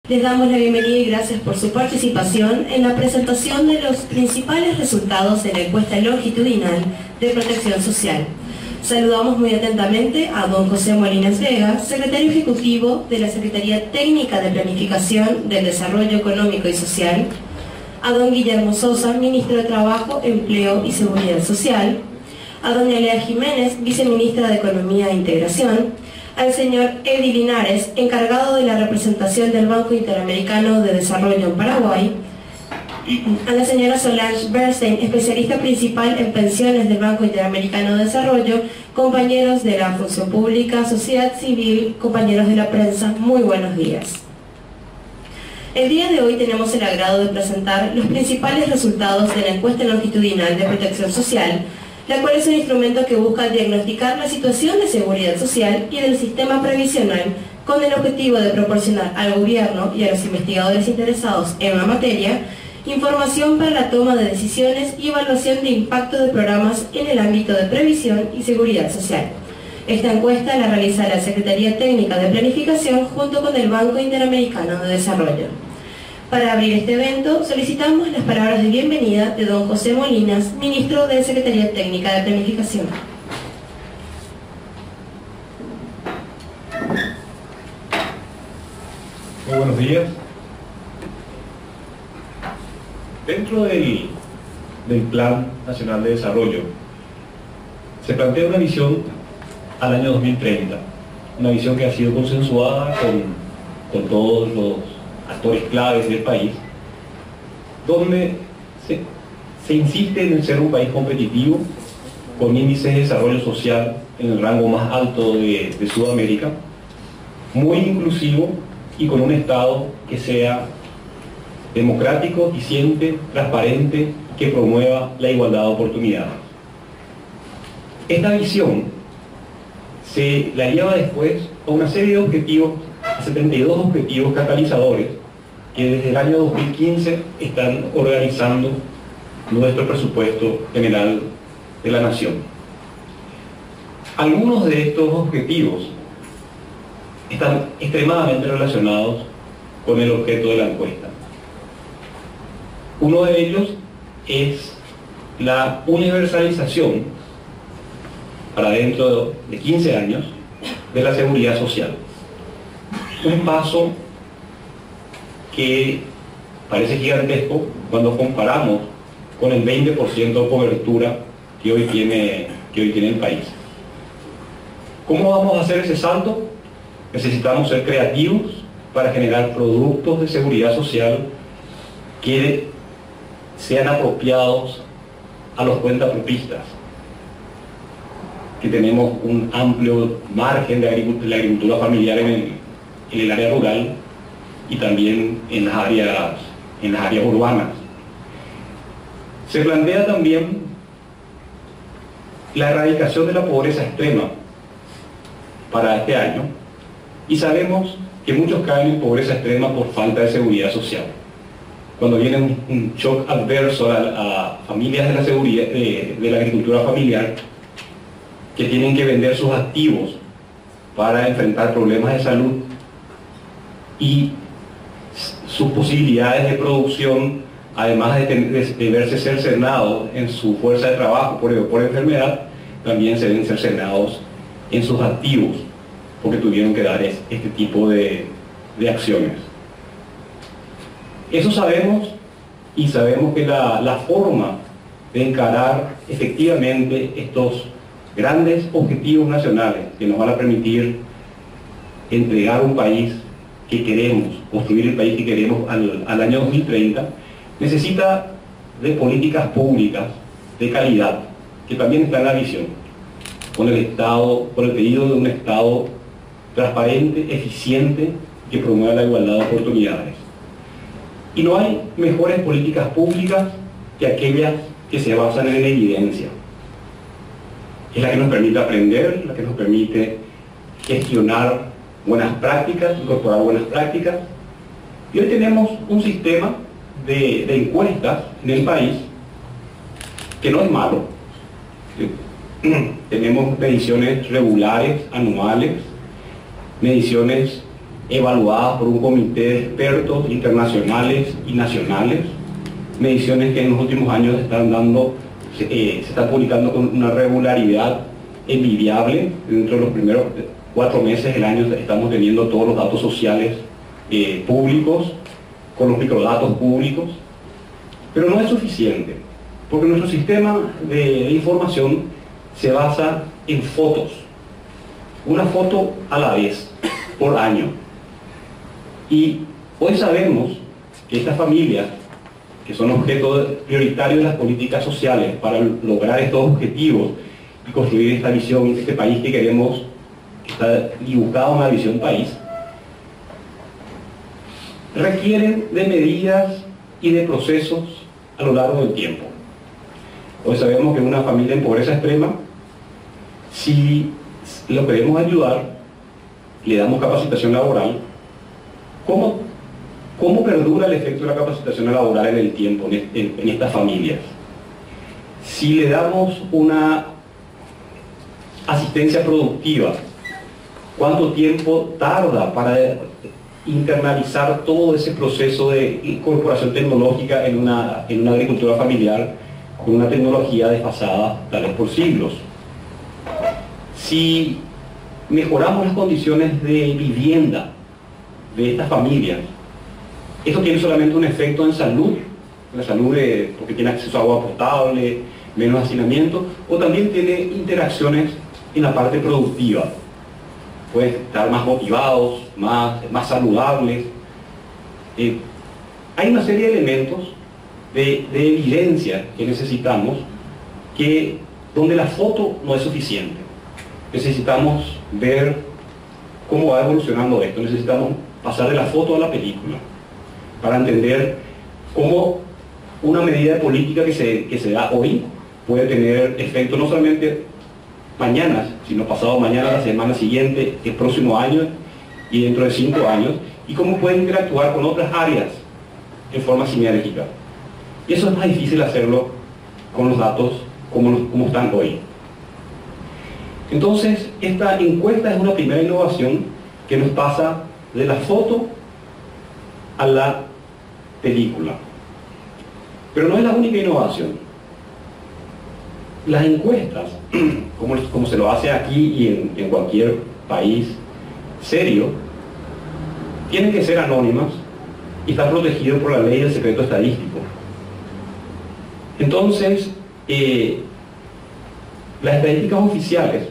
Les damos la bienvenida y gracias por su participación en la presentación de los principales resultados de la encuesta longitudinal de protección social. Saludamos muy atentamente a don José Molinas Vega, secretario ejecutivo de la Secretaría Técnica de Planificación del Desarrollo Económico y Social, a don Guillermo Sosa, ministro de Trabajo, Empleo y Seguridad Social, a doña Lea Jiménez, viceministra de Economía e Integración, al señor Eddie Linares, encargado de la representación del Banco Interamericano de Desarrollo en Paraguay, a la señora Solange Bernstein, especialista principal en pensiones del Banco Interamericano de Desarrollo, compañeros de la función pública, sociedad civil, compañeros de la prensa, muy buenos días. El día de hoy tenemos el agrado de presentar los principales resultados de la encuesta longitudinal de protección social, la cual es un instrumento que busca diagnosticar la situación de seguridad social y del sistema previsional con el objetivo de proporcionar al gobierno y a los investigadores interesados en la materia información para la toma de decisiones y evaluación de impacto de programas en el ámbito de previsión y seguridad social. Esta encuesta la realiza la Secretaría Técnica de Planificación junto con el Banco Interamericano de Desarrollo. Para abrir este evento, solicitamos las palabras de bienvenida de don José Molinas, ministro de Secretaría Técnica de Planificación. Muy buenos días. Dentro del Plan Nacional de Desarrollo se plantea una visión al año 2030, una visión que ha sido consensuada con todos los actores claves del país, donde se insiste en ser un país competitivo, con índices de desarrollo social en el rango más alto de Sudamérica, muy inclusivo y con un Estado que sea democrático, eficiente, transparente, que promueva la igualdad de oportunidades. Esta visión se la lleva después a una serie de objetivos, a 72 objetivos catalizadores, que desde el año 2015 están organizando nuestro presupuesto general de la nación. Algunos de estos objetivos están extremadamente relacionados con el objeto de la encuesta. Uno de ellos es la universalización para dentro de 15 años de la seguridad social. Un paso que parece gigantesco cuando comparamos con el 20% de cobertura que hoy tiene el país. ¿Cómo vamos a hacer ese salto? Necesitamos ser creativos para generar productos de seguridad social que sean apropiados a los cuentapropistas, que tenemos un amplio margen de la agricultura familiar en el área rural y también en las áreas urbanas. Se plantea también la erradicación de la pobreza extrema para este año, y sabemos que muchos caen en pobreza extrema por falta de seguridad social. Cuando viene un shock adverso a familias de la seguridad de la agricultura familiar, que tienen que vender sus activos para enfrentar problemas de salud, y sus posibilidades de producción, además de verse cercenados en su fuerza de trabajo por enfermedad, también se ven cercenados en sus activos, porque tuvieron que dar este tipo de acciones. Eso sabemos, y sabemos que la forma de encarar efectivamente estos grandes objetivos nacionales que nos van a permitir entregar un país que queremos, construir el país que queremos al año 2030, necesita de políticas públicas de calidad, que también está en la visión, con el pedido de un Estado transparente, eficiente, que promueva la igualdad de oportunidades. Y no hay mejores políticas públicas que aquellas que se basan en la evidencia. Es la que nos permite aprender, la que nos permite gestionar buenas prácticas, incorporar buenas prácticas. Y hoy tenemos un sistema de encuestas en el país que no es malo. Tenemos mediciones regulares, anuales, mediciones evaluadas por un comité de expertos internacionales y nacionales, mediciones que en los últimos años se están publicando con una regularidad envidiable. Dentro de los primeros 4 meses del año estamos teniendo todos los datos sociales públicos, con los microdatos públicos, pero no es suficiente, porque nuestro sistema de información se basa en fotos, una foto a la vez, por año. Y hoy sabemos que estas familias, que son objetos prioritarios de las políticas sociales para lograr estos objetivos y construir esta visión, este país que queremos, que está dibujado en una visión país, requieren de medidas y de procesos a lo largo del tiempo. Hoy sabemos que una familia en pobreza extrema, si lo queremos ayudar, le damos capacitación laboral, ¿cómo perdura el efecto de la capacitación laboral en el tiempo, en estas familias? Si le damos una asistencia productiva, ¿cuánto tiempo tarda para internalizar todo ese proceso de incorporación tecnológica en una agricultura familiar con una tecnología desfasada tal vez por siglos? Si mejoramos las condiciones de vivienda de estas familias, esto tiene solamente un efecto en salud, porque tiene acceso a agua potable, menos hacinamiento, o también tiene interacciones en la parte productiva. Pueden estar más motivados, más saludables. Hay una serie de elementos de evidencia que necesitamos, donde la foto no es suficiente. Necesitamos ver cómo va evolucionando esto, necesitamos pasar de la foto a la película, para entender cómo una medida de política que se da hoy puede tener efecto no solamente mañana, sino pasado mañana, la semana siguiente, el próximo año y dentro de 5 años, y cómo puede interactuar con otras áreas en forma sinérgica. Y eso es más difícil hacerlo con los datos como están hoy. Entonces, esta encuesta es una primera innovación que nos pasa de la foto a la película. Pero no es la única innovación. Las encuestas, como se lo hace aquí y en cualquier país serio, tienen que ser anónimas y están protegidas por la ley del secreto estadístico. Entonces, las estadísticas oficiales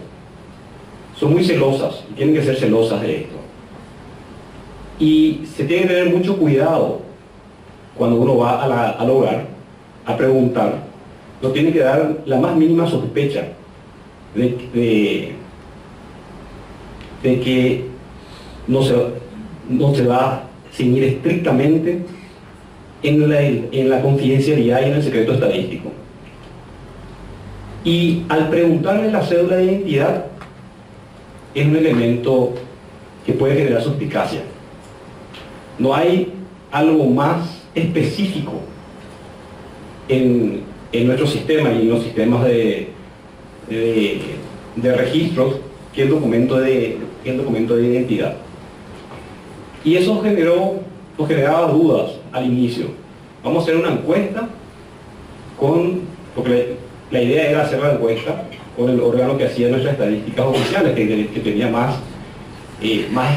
son muy celosas y tienen que ser celosas de esto. Y se tiene que tener mucho cuidado cuando uno va al hogar a preguntar. No tiene que dar la más mínima sospecha de que no se va a ceñir estrictamente en la confidencialidad y en el secreto estadístico. Y al preguntarle la cédula de identidad, es un elemento que puede generar suspicacia. No hay algo más específico en nuestro sistema y en los sistemas de registros que el documento de identidad. Y eso nos generaba dudas al inicio. Vamos a hacer una encuesta porque la idea era hacer la encuesta con el órgano que hacía nuestras estadísticas oficiales, que tenía más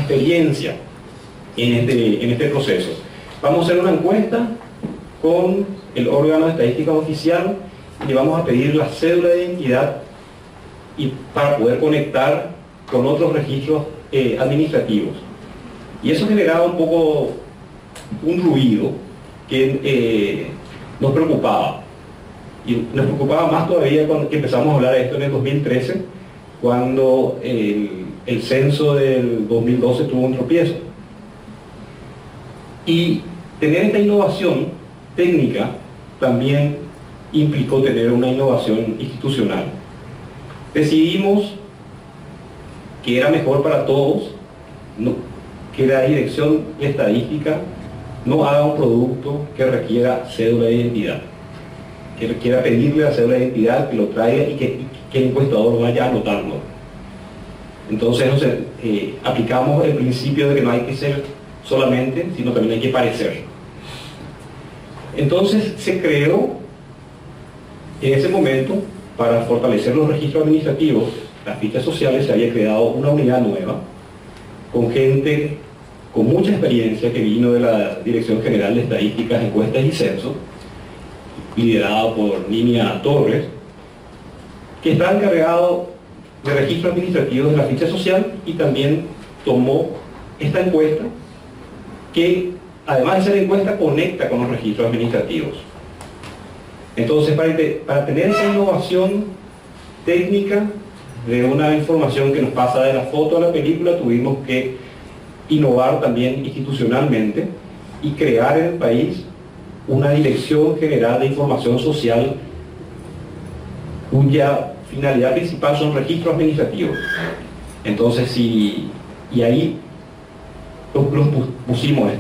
experiencia en este proceso. Vamos a hacer una encuesta con el órgano de estadística oficial y le vamos a pedir la cédula de identidad para poder conectar con otros registros administrativos. Y eso generaba un poco un ruido que nos preocupaba. Y nos preocupaba más todavía cuando empezamos a hablar de esto en el 2013, cuando el censo del 2012 tuvo un tropiezo. Y tener esta innovación técnica también implicó tener una innovación institucional. Decidimos que era mejor para todos que la Dirección de Estadística no haga un producto que requiera cédula de identidad, que requiera pedirle la cédula de identidad, que lo traiga y que el encuestador vaya a anotarlo. Entonces aplicamos el principio de que no hay que ser solamente, sino también hay que parecer. Entonces se creó en ese momento, para fortalecer los registros administrativos, las fichas sociales, se había creado una unidad nueva con gente con mucha experiencia que vino de la Dirección General de Estadísticas, Encuestas y Censo, liderada por Ninia Torres, que está encargado de registro administrativo de la ficha social, y también tomó esta encuesta, que además de ser encuesta conecta con los registros administrativos. Entonces, para tener esa innovación técnica de una información que nos pasa de la foto a la película, tuvimos que innovar también institucionalmente y crear en el país una Dirección General de Información Social cuya finalidad principal son registros administrativos. Entonces, y ahí pusimos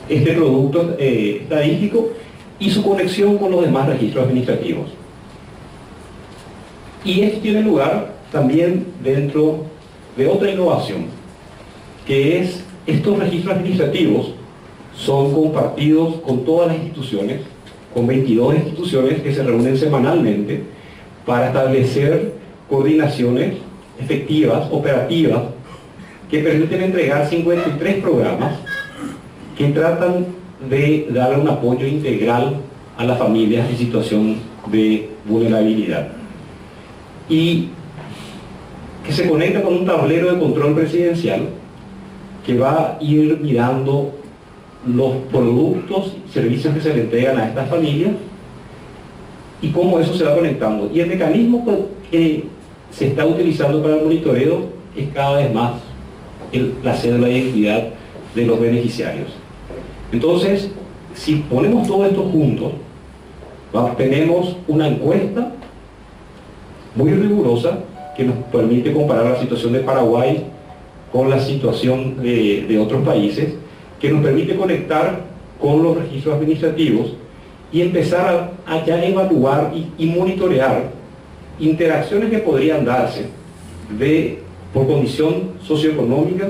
este producto estadístico y su conexión con los demás registros administrativos. Y esto tiene lugar también dentro de otra innovación, que es estos registros administrativos son compartidos con todas las instituciones, con 22 instituciones que se reúnen semanalmente para establecer coordinaciones efectivas, operativas, que permiten entregar 53 programas que tratan de darle un apoyo integral a las familias en situación de vulnerabilidad, y que se conecta con un tablero de control presidencial que va a ir mirando los productos y servicios que se le entregan a estas familias y cómo eso se va conectando. Y el mecanismo que se está utilizando para el monitoreo es cada vez más la cédula de identidad de los beneficiarios. Entonces, si ponemos todo esto juntos, tenemos una encuesta muy rigurosa que nos permite comparar la situación de Paraguay con la situación de otros países, que nos permite conectar con los registros administrativos y empezar a ya evaluar y monitorear interacciones que podrían darse por condición socioeconómica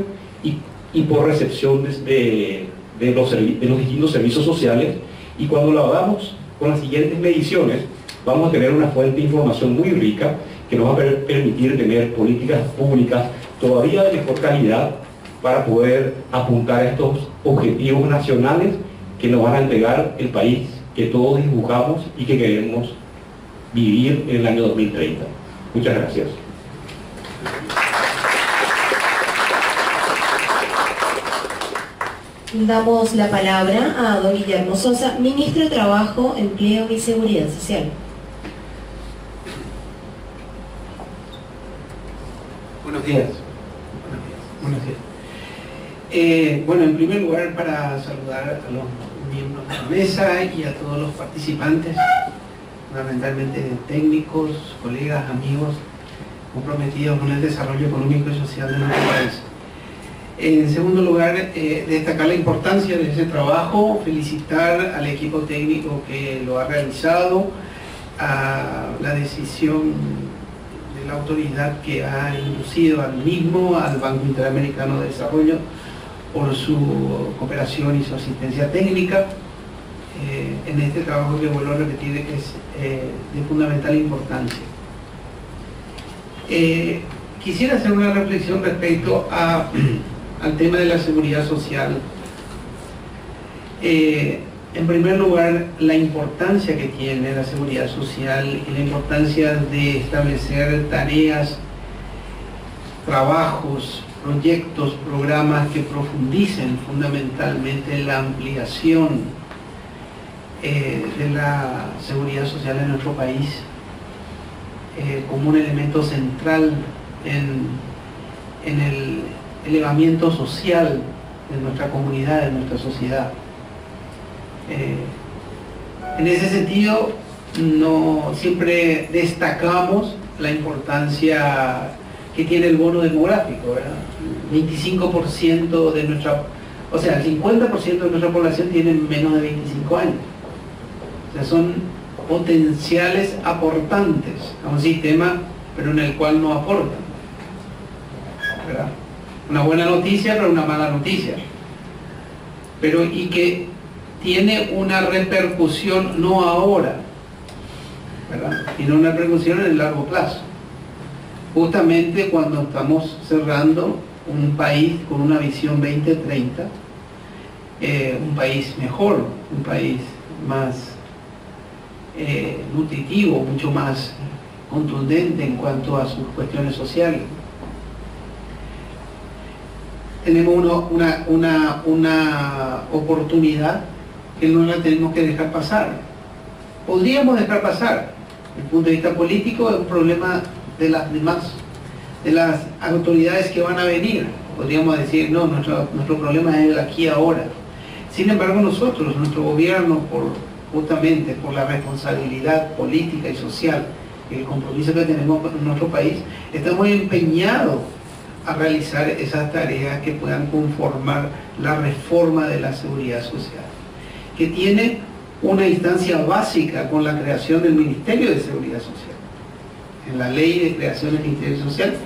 y por recepción de los distintos servicios sociales. Y cuando lo hagamos con las siguientes mediciones, vamos a tener una fuente de información muy rica que nos va a permitir tener políticas públicas todavía de mejor calidad para poder apuntar a estos objetivos nacionales que nos van a entregar el país que todos dibujamos y que queremos vivir en el año 2030. Muchas gracias. Damos la palabra a don Guillermo Sosa, Ministro de Trabajo, Empleo y Seguridad Social. Buenos días. Buenos días. Bueno, en primer lugar, para saludar a los miembros de la mesa y a todos los participantes, fundamentalmente técnicos, colegas, amigos comprometidos con el desarrollo económico y social de nuestro país. En segundo lugar, destacar la importancia de ese trabajo, felicitar al equipo técnico que lo ha realizado, a la decisión de la autoridad que ha inducido al mismo, al Banco Interamericano de Desarrollo, por su cooperación y su asistencia técnica en este trabajo que, vuelvo a repetir, es de fundamental importancia. Quisiera hacer una reflexión respecto al tema de la seguridad social. En primer lugar, la importancia que tiene la seguridad social y la importancia de establecer tareas, trabajos, proyectos, programas que profundicen fundamentalmente la ampliación de la seguridad social en nuestro país como un elemento central en el elevamiento social de nuestra comunidad, de nuestra sociedad. En ese sentido, no siempre destacamos la importancia que tiene el bono demográfico, ¿verdad? 25% de nuestra, o sea, el 50% de nuestra población tiene menos de 25 años. O sea, son potenciales aportantes a un sistema, pero en el cual no aportan, ¿verdad? Una buena noticia, pero una mala noticia, pero y que tiene una repercusión no ahora, ¿verdad? Tiene una repercusión en el largo plazo, justamente cuando estamos cerrando un país con una visión 2030, un país mejor, un país más nutritivo, mucho más contundente en cuanto a sus cuestiones sociales. Tenemos una oportunidad que no la tenemos que dejar pasar. Podríamos dejar pasar. Desde el punto de vista político es un problema de las demás, de las autoridades que van a venir. Podríamos decir, no, nuestro problema es el aquí y ahora. Sin embargo, nosotros, nuestro gobierno, justamente por la responsabilidad política y social y el compromiso que tenemos con nuestro país, estamos empeñados a realizar esas tareas que puedan conformar la reforma de la seguridad social, que tiene una instancia básica con la creación del Ministerio de Seguridad Social. En la ley de creación del Ministerio Social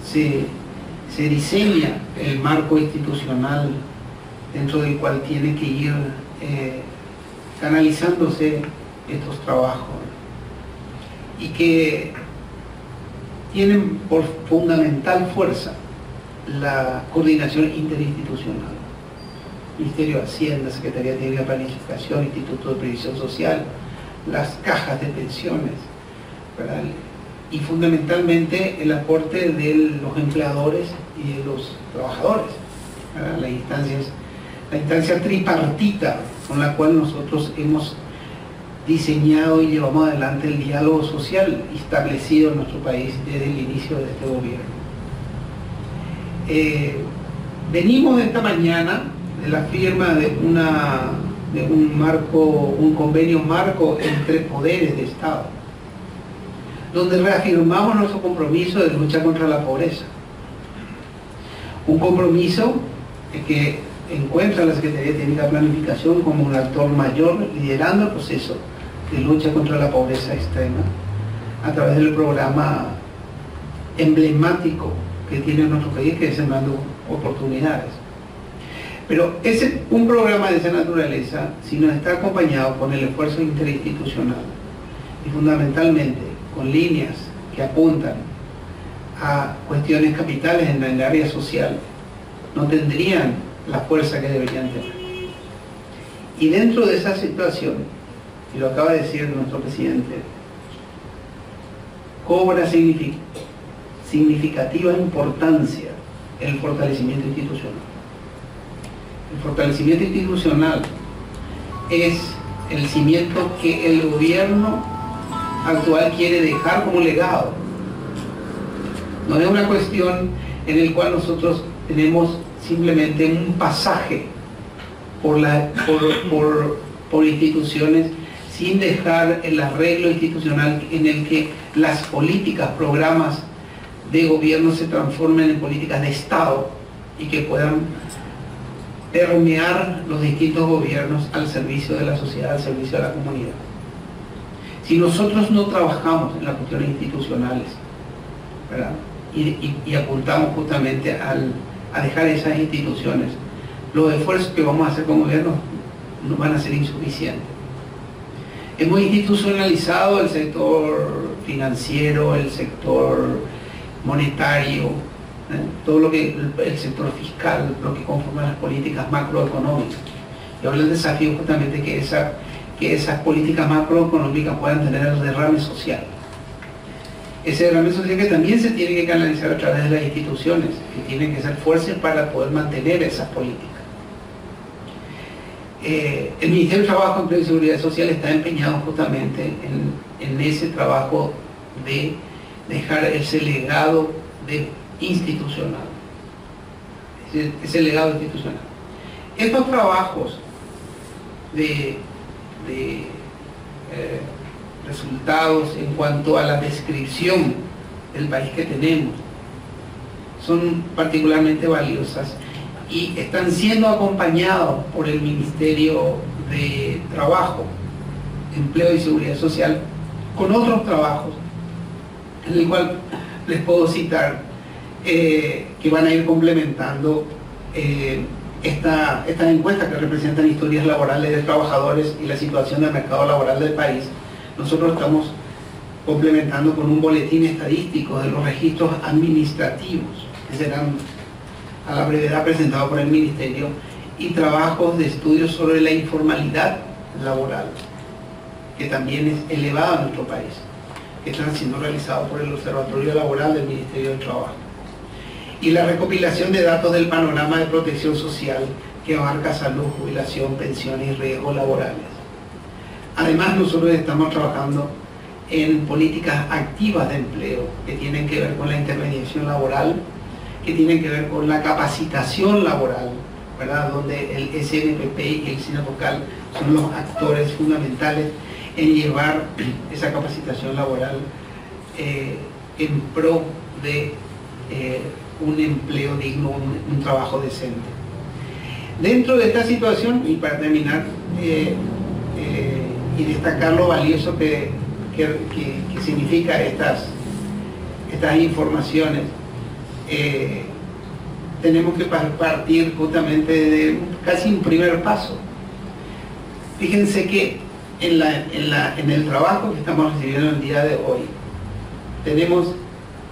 se diseña el marco institucional dentro del cual tiene que ir canalizándose estos trabajos, y que tienen por fundamental fuerza la coordinación interinstitucional. Ministerio de Hacienda, Secretaría de Técnica de Planificación, Instituto de Previsión Social, las cajas de pensiones, ¿verdad? Y fundamentalmente el aporte de los empleadores y de los trabajadores, ¿verdad? La instancia tripartita con la cual nosotros hemos diseñado y llevamos adelante el diálogo social establecido en nuestro país desde el inicio de este gobierno. Venimos esta mañana de la firma de un convenio marco entre poderes de Estado, donde reafirmamos nuestro compromiso de lucha contra la pobreza. Un compromiso que encuentra la Secretaría de Técnica de Planificación como un actor mayor liderando el proceso de lucha contra la pobreza extrema a través del programa emblemático que tiene nuestro país, que es Sembrando Oportunidades. Pero un programa de esa naturaleza, si no está acompañado con el esfuerzo interinstitucional y fundamentalmente con líneas que apuntan a cuestiones capitales en el área social, no tendrían la fuerza que deberían tener. Y dentro de esa situación, y lo acaba de decir nuestro presidente, cobra significativa importancia el fortalecimiento institucional. El fortalecimiento institucional es el cimiento que el gobierno actual quiere dejar como legado. No es una cuestión en el cual nosotros tenemos simplemente un pasaje por instituciones sin dejar el arreglo institucional en el que las políticas, programas de gobierno se transformen en políticas de Estado y que puedan permear los distintos gobiernos al servicio de la sociedad, al servicio de la comunidad. Si nosotros no trabajamos en las cuestiones institucionales, ¿verdad? Y apuntamos justamente a dejar esas instituciones, los esfuerzos que vamos a hacer como gobierno no van a ser insuficientes. Hemos institucionalizado el sector financiero, el sector monetario, todo lo que el sector fiscal, lo que conforma las políticas macroeconómicas. Y ahora el desafío justamente que esas políticas macroeconómicas puedan tener el derrame social. Ese derrame social que también se tiene que canalizar a través de las instituciones, que tienen que ser fuerzas para poder mantener esas políticas. El Ministerio de Trabajo, Empleo y Seguridad Social está empeñado justamente en ese trabajo de dejar ese legado institucional. Ese legado institucional. Estos trabajos de resultados en cuanto a la descripción del país que tenemos son particularmente valiosas y están siendo acompañados por el Ministerio de Trabajo empleo y seguridad social con otros trabajos, en el cual les puedo citar que van a ir complementando estas encuestas que representan historias laborales de trabajadores y la situación del mercado laboral del país. Nosotros estamos complementando con un boletín estadístico de los registros administrativos, que serán a la brevedad presentados por el Ministerio, y trabajos de estudio sobre la informalidad laboral, que también es elevada en nuestro país, que están siendo realizados por el Observatorio Laboral del Ministerio del Trabajo. Y la recopilación de datos del panorama de protección social que abarca salud, jubilación, pensiones y riesgos laborales. Además, nosotros estamos trabajando en políticas activas de empleo que tienen que ver con la intermediación laboral, que tienen que ver con la capacitación laboral, ¿verdad? Donde el SNPP y el SINAPOCAL son los actores fundamentales en llevar esa capacitación laboral en pro de un empleo digno, un trabajo decente. Dentro de esta situación, y para terminar, y destacar lo valioso que significa estas informaciones, tenemos que partir justamente de casi un primer paso. Fíjense que en el trabajo que estamos recibiendo el día de hoy, tenemos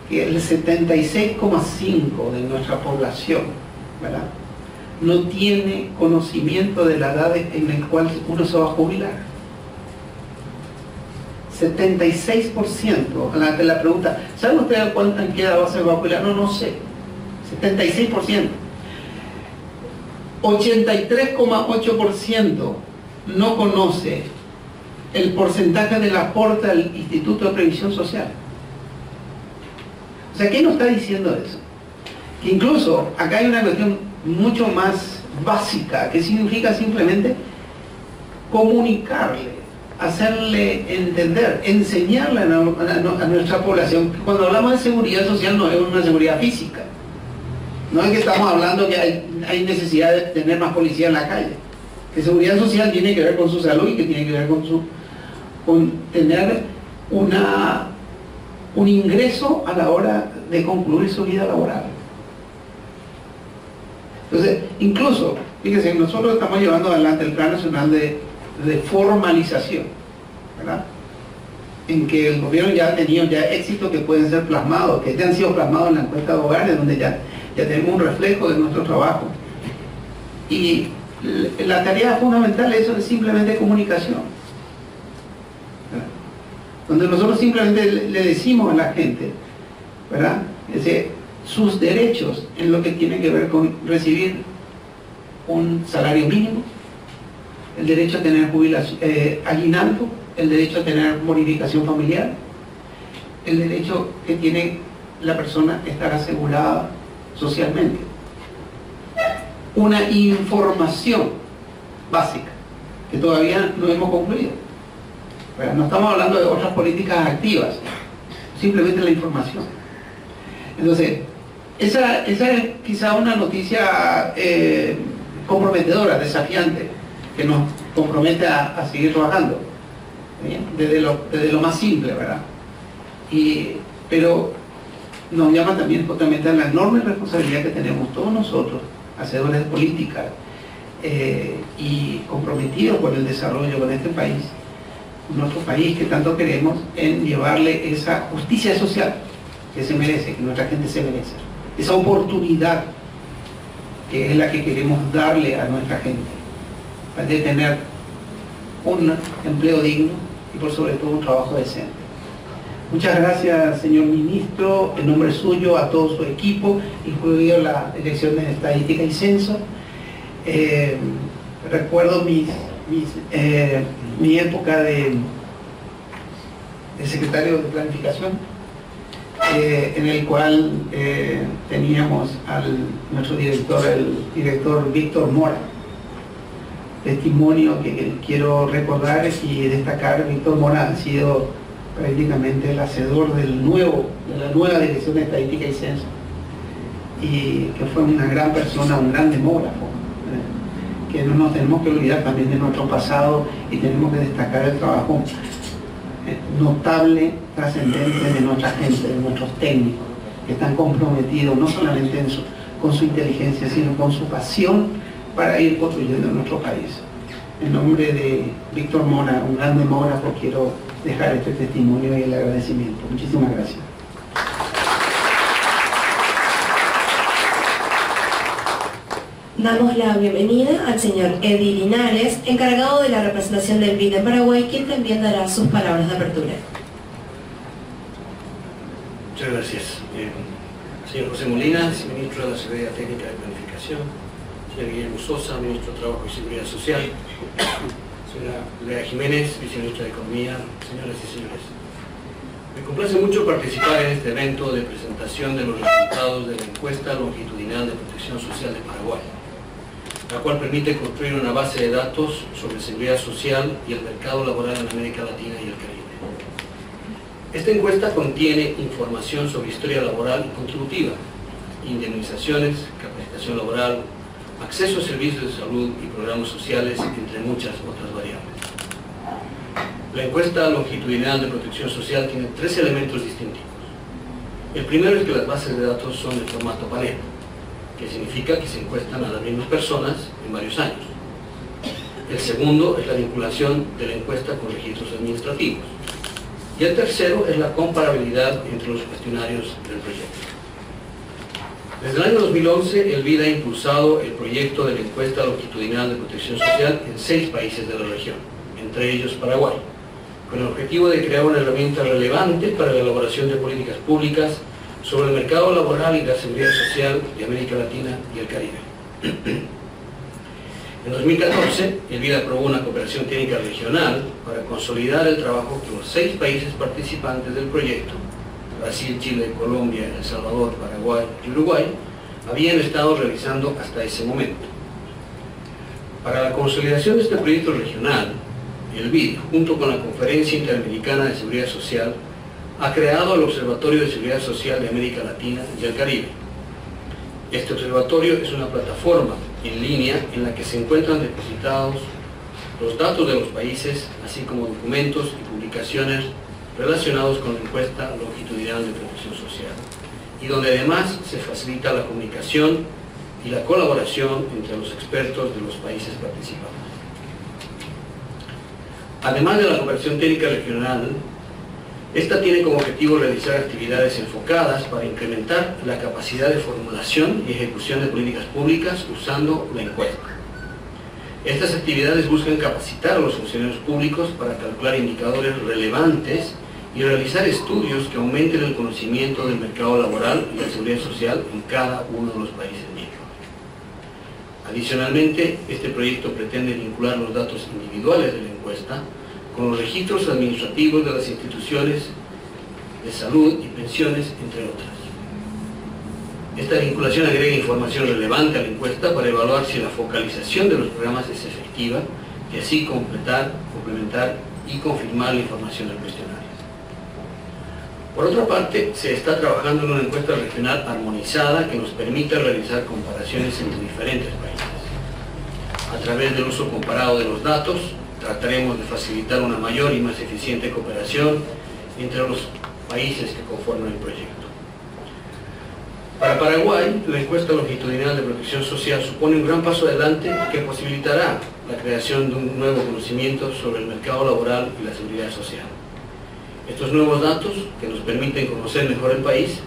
que el 76,5% de nuestra población, ¿verdad?, no tiene conocimiento de la edad en la cual uno se va a jubilar. 76%. A la pregunta, ¿saben ustedes en qué edad se va a jubilar? No sé. 76%. 83,8% no conoce el porcentaje del aporte al Instituto de Previsión Social. O sea, ¿qué nos está diciendo eso? Que incluso acá hay una cuestión mucho más básica, que significa simplemente comunicarle, hacerle entender, enseñarle a nuestra población que cuando hablamos de seguridad social no es una seguridad física. No es que estamos hablando que hay necesidad de tener más policía en la calle. Que seguridad social tiene que ver con su salud y que tiene que ver con tener un ingreso a la hora de concluir su vida laboral. Entonces, incluso, fíjense, nosotros estamos llevando adelante el Plan Nacional de formalización, ¿verdad?, en que el gobierno ya ha tenido éxitos que pueden ser plasmados, que ya han sido plasmados en la encuesta de hogares, donde ya tenemos un reflejo de nuestro trabajo. Y la tarea fundamental de eso es simplemente comunicación, ¿verdad?, donde nosotros simplemente le decimos a la gente, ¿verdad?, sus derechos en lo que tiene que ver con recibir un salario mínimo, el derecho a tener jubilación, aguinaldo, el derecho a tener bonificación familiar, el derecho que tiene la persona a estar asegurada socialmente. Una información básica que todavía no hemos concluido. Pero no estamos hablando de otras políticas activas, simplemente la información. Entonces, esa es quizá una noticia comprometedora, desafiante, que nos compromete a seguir trabajando, desde lo más simple, ¿verdad? Pero nos llama también justamente a la enorme responsabilidad que tenemos todos nosotros, hacedores de política y comprometidos con el desarrollo de este país, nuestro país que tanto queremos, en llevarle esa justicia social que se merece, que nuestra gente se merece, esa oportunidad que es la que queremos darle a nuestra gente, de tener un empleo digno y por sobre todo un trabajo decente. Muchas gracias, señor ministro, en nombre suyo, a todo su equipo, incluido la Dirección de Estadística y Censo. Recuerdo mi época de secretario de Planificación, en el cual teníamos nuestro director, el director Víctor Mora. Testimonio que quiero recordar y destacar: Víctor Mora ha sido prácticamente el hacedor de la nueva Dirección de Estadística y Censo, y que fue una gran persona, un gran demógrafo, que no nos tenemos que olvidar también de nuestro pasado y tenemos que destacar el trabajo notable, trascendente de nuestra gente, de nuestros técnicos, que están comprometidos no solamente con su inteligencia, sino con su pasión para ir construyendo nuestro país. En nombre de Víctor Mora, un gran demógrafo, quiero dejar este testimonio y el agradecimiento. Muchísimas gracias. Damos la bienvenida al señor Eddie Linares, encargado de la representación del BID de Paraguay, quien también dará sus palabras de apertura. Muchas gracias. Señor José Molina, ministro de la Seguridad Técnica de Planificación. Señor Guillermo Sosa, ministro de Trabajo y Seguridad Social. Señora Lea Jiménez, viceministra de Economía. Señoras y señores, me complace mucho participar en este evento de presentación de los resultados de la encuesta longitudinal de protección social de Paraguay, la cual permite construir una base de datos sobre seguridad social y el mercado laboral en América Latina y el Caribe. Esta encuesta contiene información sobre historia laboral y contributiva, indemnizaciones, capacitación laboral, acceso a servicios de salud y programas sociales, entre muchas otras variables. La encuesta longitudinal de protección social tiene 3 elementos distintivos. El primero es que las bases de datos son de formato panel, que significa que se encuestan a las mismas personas en varios años. El segundo es la vinculación de la encuesta con registros administrativos. Y el tercero es la comparabilidad entre los cuestionarios del proyecto. Desde el año 2011, el BID ha impulsado el proyecto de la encuesta longitudinal de protección social en 6 países de la región, entre ellos Paraguay, con el objetivo de crear una herramienta relevante para la elaboración de políticas públicas sobre el mercado laboral y la seguridad social de América Latina y el Caribe. En 2014, el BID aprobó una cooperación técnica regional para consolidar el trabajo que los 6 países participantes del proyecto, Brasil, Chile, Colombia, El Salvador, Paraguay y Uruguay, habían estado realizando hasta ese momento. Para la consolidación de este proyecto regional, el BID, junto con la Conferencia Interamericana de Seguridad Social, ha creado el Observatorio de Seguridad Social de América Latina y el Caribe. Este observatorio es una plataforma en línea en la que se encuentran depositados los datos de los países, así como documentos y publicaciones relacionados con la encuesta longitudinal de protección social, y donde además se facilita la comunicación y la colaboración entre los expertos de los países participantes. Además de la cooperación técnica regional, esta tiene como objetivo realizar actividades enfocadas para incrementar la capacidad de formulación y ejecución de políticas públicas usando la encuesta. Estas actividades buscan capacitar a los funcionarios públicos para calcular indicadores relevantes y realizar estudios que aumenten el conocimiento del mercado laboral y la seguridad social en cada uno de los países miembros. Adicionalmente, este proyecto pretende vincular los datos individuales de la encuesta con los registros administrativos de las instituciones de salud y pensiones, entre otras. Esta vinculación agrega información relevante a la encuesta para evaluar si la focalización de los programas es efectiva y así complementar y confirmar la información del cuestionario. Por otra parte, se está trabajando en una encuesta regional armonizada que nos permita realizar comparaciones entre diferentes países. A través del uso comparado de los datos, trataremos de facilitar una mayor y más eficiente cooperación entre los países que conforman el proyecto. Para Paraguay, la encuesta longitudinal de protección social supone un gran paso adelante que posibilitará la creación de un nuevo conocimiento sobre el mercado laboral y la seguridad social. Estos nuevos datos, que nos permiten conocer mejor el país,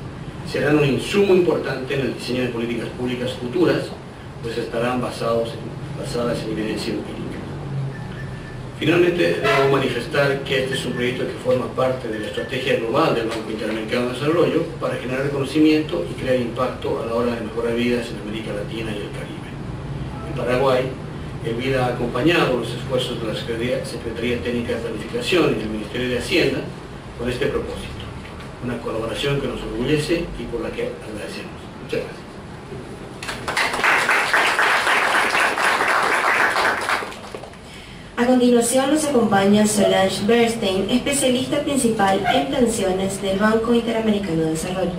serán un insumo importante en el diseño de políticas públicas futuras, pues estarán basadas en evidencia empírica. Finalmente, debo manifestar que este es un proyecto que forma parte de la estrategia global del Banco Interamericano de Desarrollo para generar conocimiento y crear impacto a la hora de mejorar vidas en América Latina y el Caribe. En Paraguay, el BID ha acompañado los esfuerzos de la Secretaría Técnica de Planificación y del Ministerio de Hacienda con este propósito. Una colaboración que nos orgullece y por la que agradecemos. Muchas gracias. A continuación nos acompaña Solange Bernstein, especialista principal en pensiones del Banco Interamericano de Desarrollo.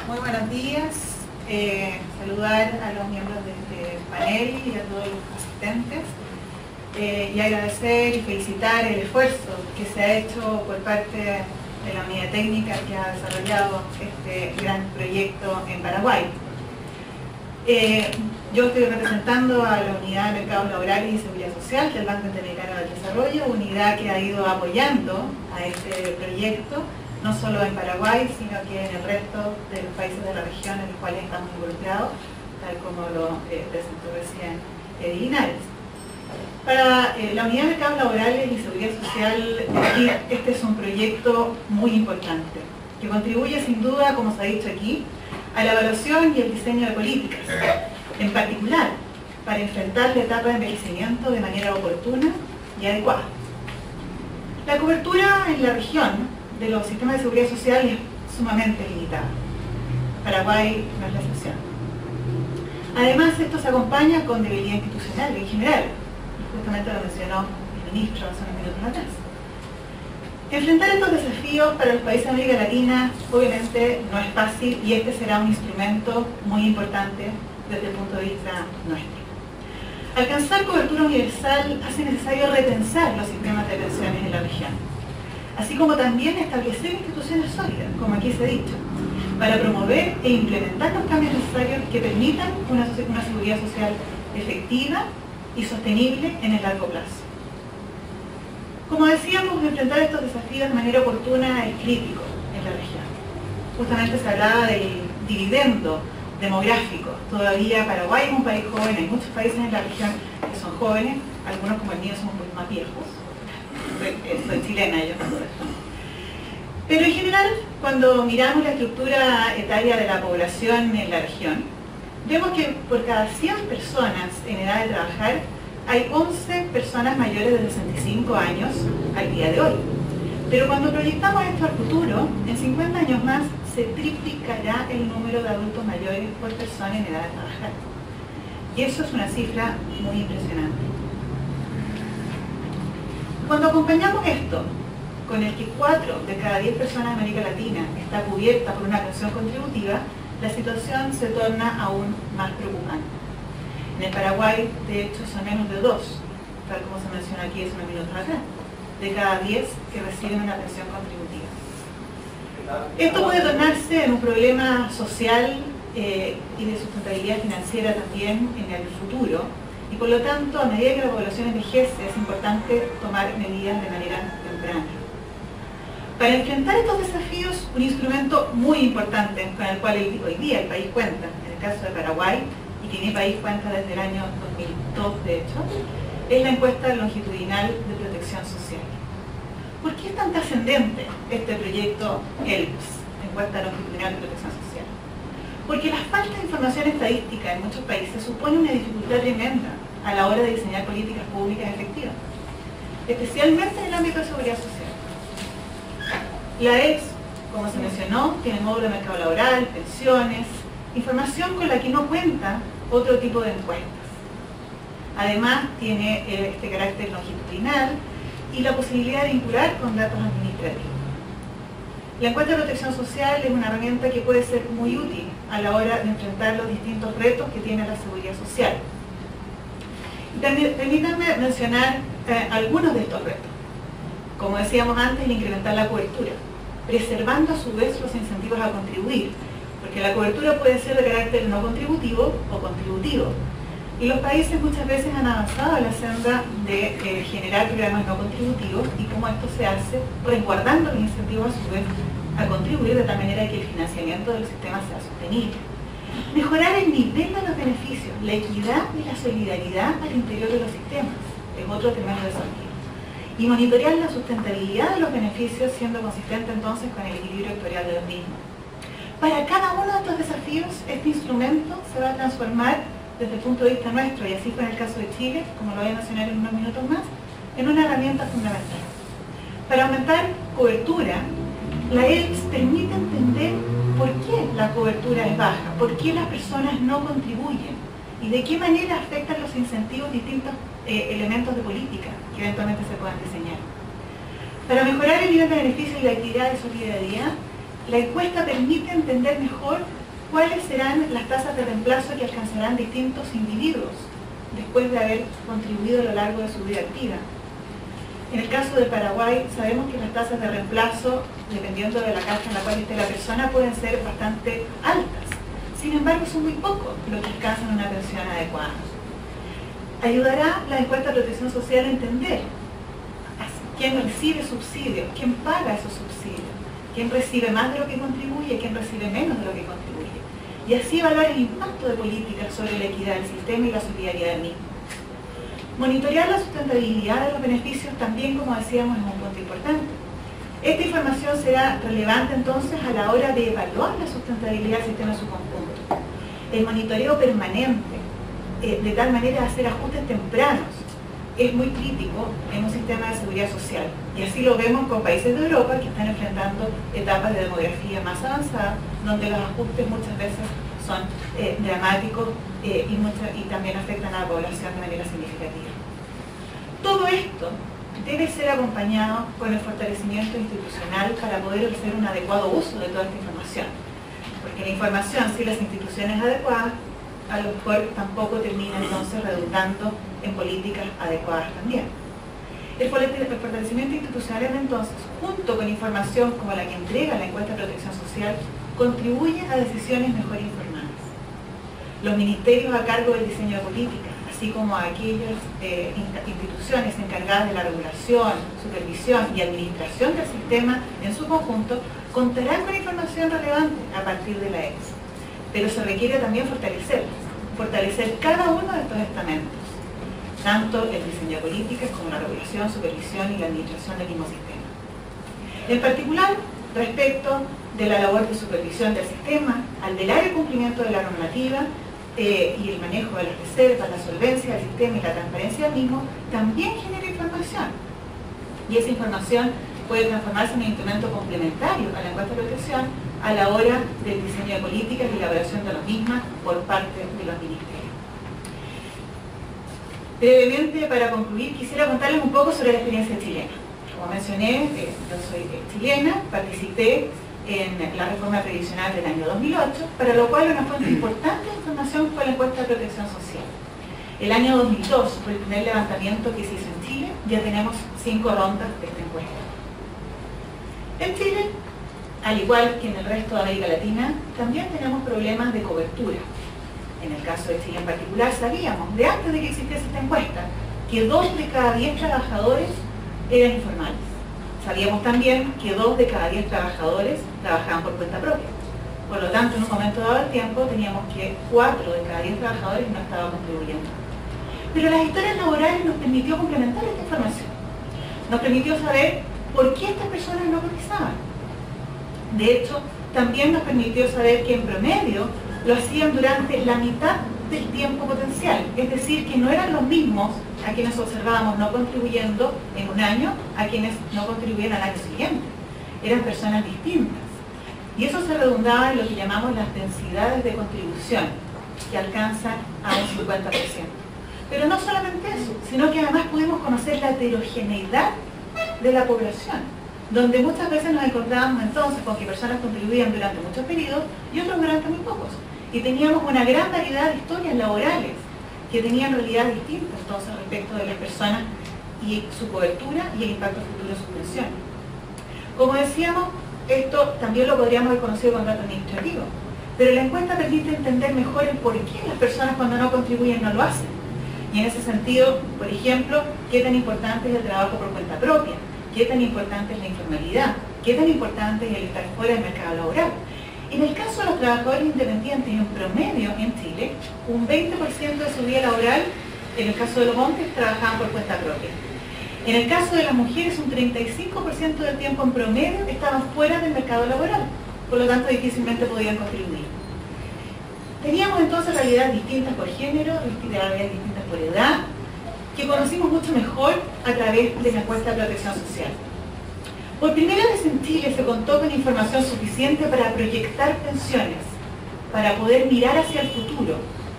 Muy buenos días. saludar a los miembros de este panel y a todos los asistentes y agradecer y felicitar el esfuerzo que se ha hecho por parte de la unidad técnica que ha desarrollado este gran proyecto en Paraguay. Yo estoy representando a la Unidad de Mercados Laborales y Seguridad Social del Banco Interamericano del Desarrollo, unidad que ha ido apoyando a este proyecto, no solo en Paraguay, sino que en el resto de los países de la región en los cuales estamos involucrados, tal como lo presentó recién Linares. Para la Unidad de Mercados Laborales y Seguridad Social, este es un proyecto muy importante, que contribuye sin duda, como se ha dicho aquí, a la evaluación y el diseño de políticas, en particular para enfrentar la etapa de envejecimiento de manera oportuna y adecuada. La cobertura en la región de los sistemas de seguridad social es sumamente limitada. Paraguay no es la excepción. Además, esto se acompaña con debilidad institucional en general. Justamente lo mencionó el ministro hace unos minutos atrás. Enfrentar estos desafíos para los países de América Latina obviamente no es fácil y este será un instrumento muy importante desde el punto de vista nuestro. Alcanzar cobertura universal hace necesario repensar los sistemas de pensiones en la región, así como también establecer instituciones sólidas, como aquí se ha dicho, para promover e implementar los cambios necesarios que permitan una seguridad social efectiva y sostenible en el largo plazo. Como decíamos, enfrentar estos desafíos de manera oportuna es crítico en la región. Justamente se hablaba del dividendo demográfico. Todavía Paraguay es un país joven, hay muchos países en la región que son jóvenes, algunos como el mío son un poco más viejos. Soy chilena, yo no lo dejo. Pero en general, cuando miramos la estructura etaria de la población en la región, vemos que por cada 100 personas en edad de trabajar, hay 11 personas mayores de 65 años al día de hoy. Pero cuando proyectamos esto al futuro, en 50 años más se triplicará el número de adultos mayores por persona en edad de trabajar. Y eso es una cifra muy impresionante. Cuando acompañamos esto con el que 4 de cada 10 personas de América Latina está cubierta por una pensión contributiva, la situación se torna aún más preocupante. En el Paraguay, de hecho, son menos de 2, tal como se menciona aquí hace unos minutos atrás, de cada 10 que reciben una pensión contributiva. Esto puede tornarse en un problema social y de sustentabilidad financiera también en el futuro, y por lo tanto, a medida que la población envejece, es importante tomar medidas de manera temprana. Para enfrentar estos desafíos, un instrumento muy importante con el cual hoy día el país cuenta, en el caso de Paraguay, y que mi país cuenta desde el año 2002 de hecho, es la encuesta longitudinal de protección social. ¿Por qué es tan trascendente este proyecto ELPS, encuesta longitudinal de protección social? Porque la falta de información estadística en muchos países supone una dificultad tremenda a la hora de diseñar políticas públicas efectivas, especialmente en el ámbito de seguridad social. La ELPS, como se mencionó, tiene módulo de mercado laboral, pensiones, información con la que no cuenta otro tipo de encuestas. Además, tiene este carácter longitudinal y la posibilidad de vincular con datos administrativos. La encuesta de protección social es una herramienta que puede ser muy útil a la hora de enfrentar los distintos retos que tiene la seguridad social. Permítanme mencionar algunos de estos retos. Como decíamos antes, el incrementar la cobertura, preservando a su vez los incentivos a contribuir, porque la cobertura puede ser de carácter no contributivo o contributivo. Y los países muchas veces han avanzado a la senda de generar programas no contributivos y cómo esto se hace resguardando los incentivos a su vez a contribuir de tal manera que el financiamiento de los sistemas sea sostenible. Mejorar el nivel de los beneficios, la equidad y la solidaridad al interior de los sistemas es otro tremendo desafío. Y monitorear la sustentabilidad de los beneficios siendo consistente entonces con el equilibrio actuarial de los mismos. Para cada uno de estos desafíos, este instrumento se va a transformar desde el punto de vista nuestro, y así fue en el caso de Chile, como lo voy a mencionar en unos minutos más, en una herramienta fundamental. Para aumentar cobertura, la ELPS permite entender por qué la cobertura es baja, por qué las personas no contribuyen y de qué manera afectan los incentivos distintos elementos de política que eventualmente se puedan diseñar. Para mejorar el nivel de beneficio y la actividad de solidaridad, la encuesta permite entender mejor cuáles serán las tasas de reemplazo que alcanzarán distintos individuos después de haber contribuido a lo largo de su vida activa. En el caso de Paraguay, sabemos que las tasas de reemplazo, dependiendo de la caja en la cual esté la persona, pueden ser bastante altas. Sin embargo, son muy pocos los que alcanzan una pensión adecuada. Ayudará la encuesta de protección social a entender quién recibe subsidios, quién paga esos subsidios, quién recibe más de lo que contribuye, quién recibe menos de lo que contribuye. Y así evaluar el impacto de políticas sobre la equidad del sistema y la solidaridad del mismo. Monitorear la sustentabilidad de los beneficios también, como decíamos, es un punto importante. Esta información será relevante entonces a la hora de evaluar la sustentabilidad del sistema en su conjunto. El monitoreo permanente, de tal manera de hacer ajustes tempranos, es muy crítico en un sistema de seguridad social. Y así lo vemos con países de Europa que están enfrentando etapas de demografía más avanzada, donde los ajustes muchas veces son dramáticos y también afectan a la población de manera significativa. Todo esto debe ser acompañado con el fortalecimiento institucional para poder hacer un adecuado uso de toda esta información. Porque la información, sin las instituciones adecuadas, a lo mejor tampoco termina entonces redundando en políticas adecuadas también. El fortalecimiento institucional entonces, junto con información como la que entrega la encuesta de protección social, contribuye a decisiones mejor informadas. Los ministerios a cargo del diseño de políticas, así como aquellas instituciones encargadas de la regulación, supervisión y administración del sistema en su conjunto, contarán con información relevante a partir de la EPS. Pero se requiere también fortalecer cada uno de estos estamentos, tanto el diseño de políticas como la regulación, supervisión y la administración del mismo sistema. En particular, respecto de la labor de supervisión del sistema, al velar el cumplimiento de la normativa y el manejo de las reservas, la solvencia del sistema y la transparencia del mismo, también genera información. Y esa información puede transformarse en un instrumento complementario a la encuesta de protección a la hora del diseño de políticas y la elaboración de las mismas por parte de los ministerios. Brevemente, para concluir, quisiera contarles un poco sobre la experiencia chilena. Como mencioné, yo soy chilena, participé en la reforma previsional del año 2008, para lo cual una fuente importante de información fue la encuesta de protección social. El año 2002 fue el primer levantamiento que se hizo en Chile, ya tenemos 5 rondas de esta encuesta. En Chile, al igual que en el resto de América Latina, también tenemos problemas de cobertura. En el caso de Chile en particular, sabíamos, de antes de que existiese esta encuesta, que 2 de cada 10 trabajadores eran informales. Sabíamos también que 2 de cada 10 trabajadores trabajaban por cuenta propia. Por lo tanto, en un momento dado del tiempo, teníamos que 4 de cada 10 trabajadores no estaban contribuyendo. Pero las historias laborales nos permitió complementar esta información. Nos permitió saber por qué estas personas no cotizaban. De hecho, también nos permitió saber que en promedio lo hacían durante la mitad del tiempo potencial, es decir, que no eran los mismos a quienes observábamos no contribuyendo en un año a quienes no contribuían al año siguiente. Eran personas distintas. Y eso se redundaba en lo que llamamos las densidades de contribución, que alcanzan a un 50%. Pero no solamente eso, sino que además pudimos conocer la heterogeneidad de la población, donde muchas veces nos encontrábamos entonces con que personas contribuían durante muchos periodos y otros durante muy pocos. Y teníamos una gran variedad de historias laborales que tenían realidades distintas entonces respecto de las personas y su cobertura y el impacto futuro de sus pensiones. Como decíamos, esto también lo podríamos haber conocido con datos administrativos, pero la encuesta permite entender mejor el por qué las personas cuando no contribuyen no lo hacen. Y en ese sentido, por ejemplo, qué tan importante es el trabajo por cuenta propia, qué tan importante es la informalidad, qué tan importante es el estar fuera del mercado laboral. En el caso de los trabajadores independientes, en promedio en Chile, un 20% de su vida laboral, en el caso de los hombres, trabajaban por cuenta propia. En el caso de las mujeres, un 35% del tiempo en promedio estaban fuera del mercado laboral, por lo tanto difícilmente podían contribuir. Teníamos entonces realidades distintas por género, realidades distintas por edad, que conocimos mucho mejor a través de la encuesta de protección social. Por primera vez en Chile se contó con información suficiente para proyectar pensiones, para poder mirar hacia el futuro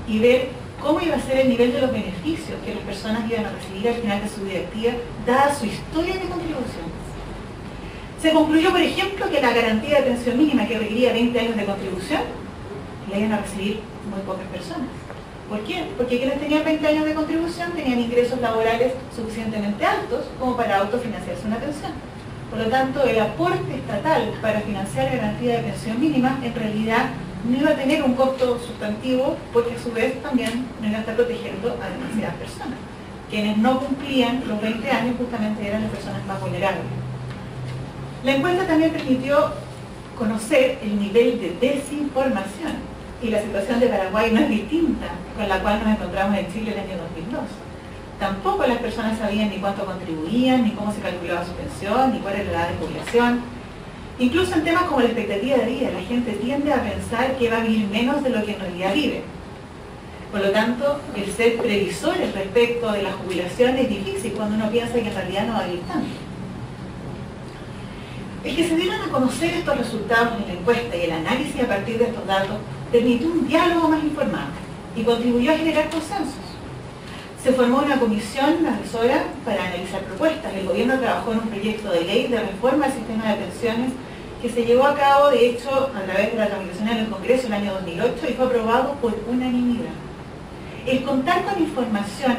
y ver cómo iba a ser el nivel de los beneficios que las personas iban a recibir al final de su vida activa, dada su historia de contribuciones. Se concluyó, por ejemplo, que la garantía de pensión mínima, que requería 20 años de contribución, la iban a recibir muy pocas personas. ¿Por qué? Porque quienes tenían 20 años de contribución tenían ingresos laborales suficientemente altos como para autofinanciarse una pensión. Por lo tanto, el aporte estatal para financiar la garantía de pensión mínima en realidad no iba a tener un costo sustantivo, porque a su vez también no iba a estar protegiendo a demasiadas personas. Quienes no cumplían los 20 años justamente eran las personas más vulnerables. La encuesta también permitió conocer el nivel de desinformación, y la situación de Paraguay no es distinta con la cual nos encontramos en Chile el año 2002. Tampoco las personas sabían ni cuánto contribuían, ni cómo se calculaba su pensión, ni cuál era la edad de jubilación. Incluso en temas como la expectativa de vida, la gente tiende a pensar que va a vivir menos de lo que en realidad vive. Por lo tanto, el ser previsores respecto de la jubilación es difícil cuando uno piensa que en realidad no va a vivir tanto. El que se dieran a conocer estos resultados en la encuesta y el análisis a partir de estos datos permitió un diálogo más informado y contribuyó a generar consensos. Se formó una comisión asesora para analizar propuestas. El gobierno trabajó en un proyecto de ley de reforma al sistema de pensiones que se llevó a cabo, de hecho, a través de la tramitación en el Congreso en el año 2008 y fue aprobado por unanimidad. El contar con información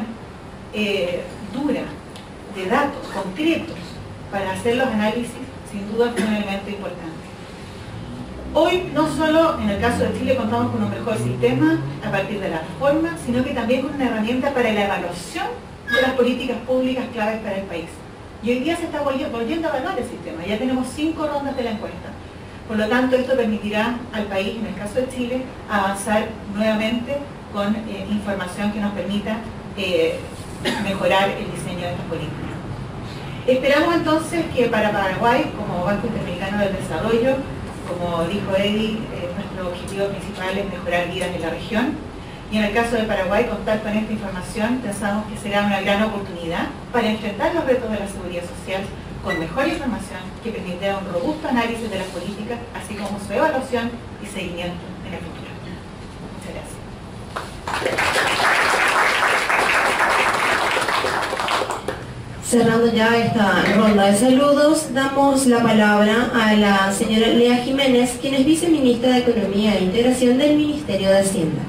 dura, de datos concretos, para hacer los análisis, sin duda fue un elemento importante. Hoy, no solo en el caso de Chile contamos con un mejor sistema a partir de la reforma, sino que también con una herramienta para la evaluación de las políticas públicas claves para el país. Y hoy día se está volviendo a evaluar el sistema. Ya tenemos 5 rondas de la encuesta. Por lo tanto, esto permitirá al país, en el caso de Chile, avanzar nuevamente con información que nos permita mejorar el diseño de estas políticas. Esperamos entonces que para Paraguay, como Banco Interamericano del Desarrollo, como dijo Eddie, nuestro objetivo principal es mejorar vidas en la región. Y en el caso de Paraguay, contar con esta información pensamos que será una gran oportunidad para enfrentar los retos de la seguridad social con mejor información que permitirá un robusto análisis de las políticas, así como su evaluación y seguimiento en el futuro. Muchas gracias. Cerrando ya esta ronda de saludos, damos la palabra a la señora Lea Jiménez, quien es viceministra de Economía e Integración del Ministerio de Hacienda.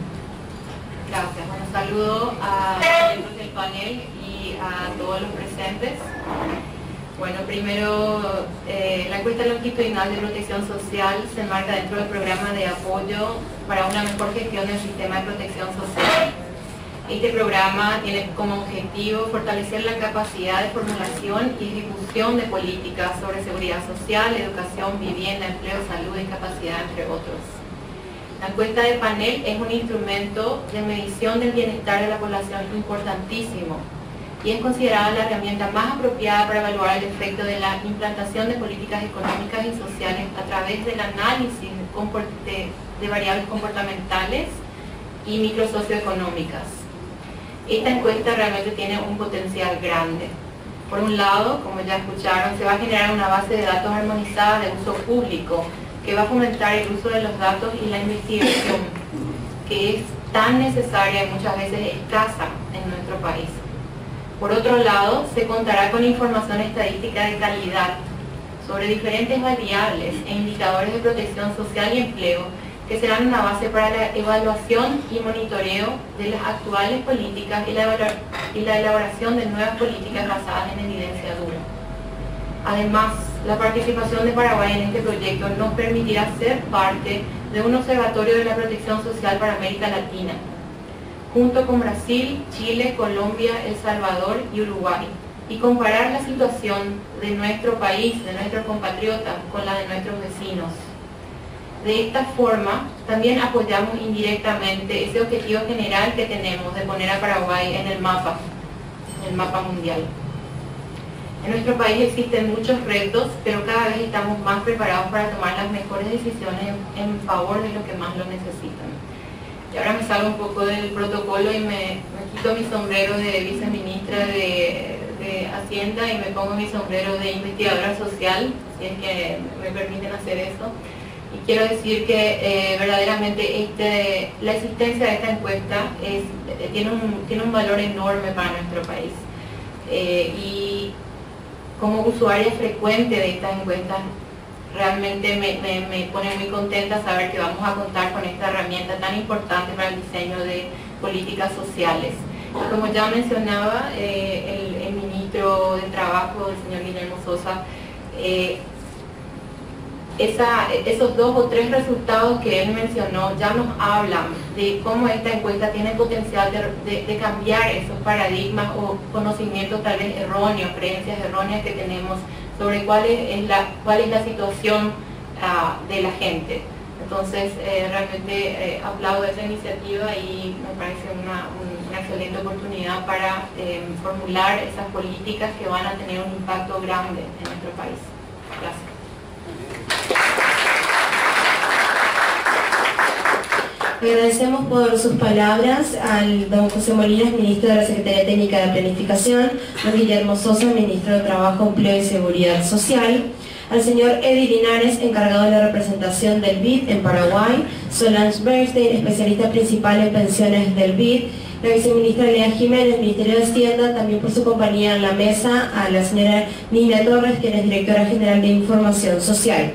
Gracias. Bueno, saludo a los miembros del panel y a todos los presentes. Bueno, primero, la encuesta longitudinal de protección social se enmarca dentro del programa de apoyo para una mejor gestión del sistema de protección social. Este programa tiene como objetivo fortalecer la capacidad de formulación y ejecución de políticas sobre seguridad social, educación, vivienda, empleo, salud, discapacidad, entre otros. La encuesta de panel es un instrumento de medición del bienestar de la población importantísimo y es considerada la herramienta más apropiada para evaluar el efecto de la implantación de políticas económicas y sociales a través del análisis de variables comportamentales y microsocioeconómicas. Esta encuesta realmente tiene un potencial grande. Por un lado, como ya escucharon, se va a generar una base de datos armonizada de uso público que va a fomentar el uso de los datos y la investigación, que es tan necesaria y muchas veces escasa en nuestro país. Por otro lado, se contará con información estadística de calidad sobre diferentes variables e indicadores de protección social y empleo que serán una base para la evaluación y monitoreo de las actuales políticas y la elaboración de nuevas políticas basadas en evidencia dura. Además, la participación de Paraguay en este proyecto nos permitirá ser parte de un observatorio de la protección social para América Latina, junto con Brasil, Chile, Colombia, El Salvador y Uruguay, y comparar la situación de nuestro país, de nuestros compatriotas, con la de nuestros vecinos. De esta forma, también apoyamos indirectamente ese objetivo general que tenemos de poner a Paraguay en el mapa mundial. En nuestro país existen muchos retos, pero cada vez estamos más preparados para tomar las mejores decisiones en favor de los que más lo necesitan. Y ahora me salgo un poco del protocolo y me quito mi sombrero de viceministra de Hacienda y me pongo mi sombrero de investigadora social, si es que me permiten hacer eso. Y quiero decir que verdaderamente la existencia de esta encuesta tiene un valor enorme para nuestro país. Y como usuaria frecuente de estas encuestas, realmente me pone muy contenta saber que vamos a contar con esta herramienta tan importante para el diseño de políticas sociales. Y como ya mencionaba el ministro de Trabajo, el señor Guillermo Sosa, esos 2 o 3 resultados que él mencionó ya nos hablan de cómo esta encuesta tiene potencial de cambiar esos paradigmas o conocimientos tal vez erróneos, creencias erróneas que tenemos sobre cuál es la situación de la gente. Entonces realmente aplaudo esa iniciativa y me parece una excelente oportunidad para formular esas políticas que van a tener un impacto grande en nuestro país. Gracias. Agradecemos por sus palabras al don José Molinas, ministro de la Secretaría Técnica de Planificación, don Guillermo Sosa, ministro de Trabajo, Empleo y Seguridad Social, al señor Eddie Linares, encargado de la representación del BID en Paraguay, Solange Bernstein, especialista principal en pensiones del BID, la viceministra Lea Jiménez, Ministerio de Hacienda, también por su compañía en la mesa, a la señora Nina Torres, quien es directora general de Información Social.